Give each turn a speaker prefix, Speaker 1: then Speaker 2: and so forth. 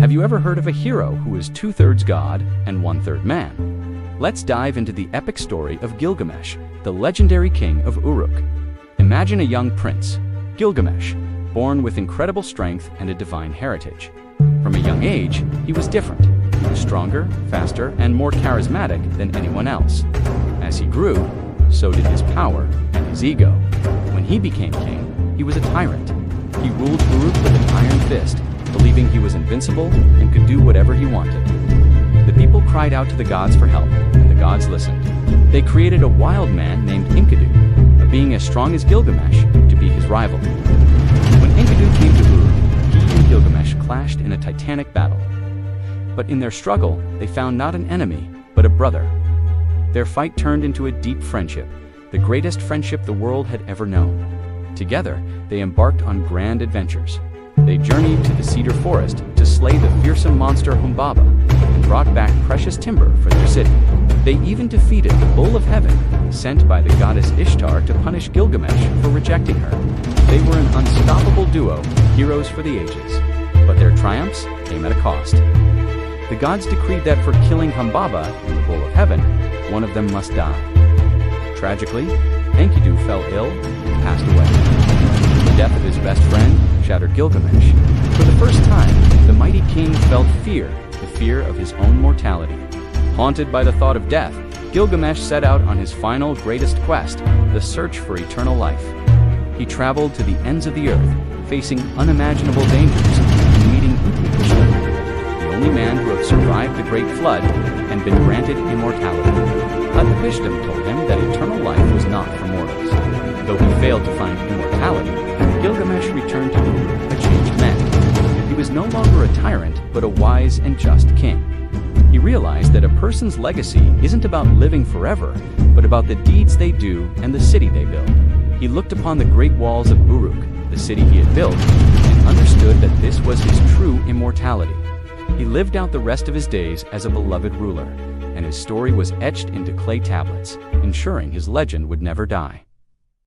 Speaker 1: Have you ever heard of a hero who is two-thirds god and one-third man? Let's dive into the epic story of Gilgamesh, the legendary king of Uruk. Imagine a young prince, Gilgamesh, born with incredible strength and a divine heritage. From a young age, he was different. He was stronger, faster, and more charismatic than anyone else. As he grew, so did his power and his ego. When he became king, he was a tyrant. He ruled Uruk with an iron fist, believing he was invincible and could do whatever he wanted. The people cried out to the gods for help, and the gods listened. They created a wild man named Enkidu, a being as strong as Gilgamesh, to be his rival. When Enkidu came to Uruk, he and Gilgamesh clashed in a titanic battle. But in their struggle, they found not an enemy, but a brother. Their fight turned into a deep friendship, the greatest friendship the world had ever known. Together, they embarked on grand adventures. They journeyed to the cedar forest to slay the fearsome monster Humbaba and brought back precious timber for their city. They even defeated the bull of heaven, sent by the goddess Ishtar to punish Gilgamesh for rejecting her. They were an unstoppable duo, heroes for the ages. But their triumphs came at a cost. The gods decreed that for killing Humbaba and the bull of heaven, one of them must die. Tragically, Enkidu fell ill and passed away. The death of his best friend shattered Gilgamesh. For the first time, the mighty king felt fear, the fear of his own mortality. Haunted by the thought of death, Gilgamesh set out on his final greatest quest, the search for eternal life. He traveled to the ends of the earth, facing unimaginable dangers and meeting Utnapishtim, the only man who had survived the great flood and been granted immortality. Utnapishtim told him that eternal life was not for mortals. Though he failed to find immortality, Gilgamesh returned to Uruk a changed man. He was no longer a tyrant, but a wise and just king. He realized that a person's legacy isn't about living forever, but about the deeds they do and the city they build. He looked upon the great walls of Uruk, the city he had built, and understood that this was his true immortality. He lived out the rest of his days as a beloved ruler, and his story was etched into clay tablets, ensuring his legend would never die.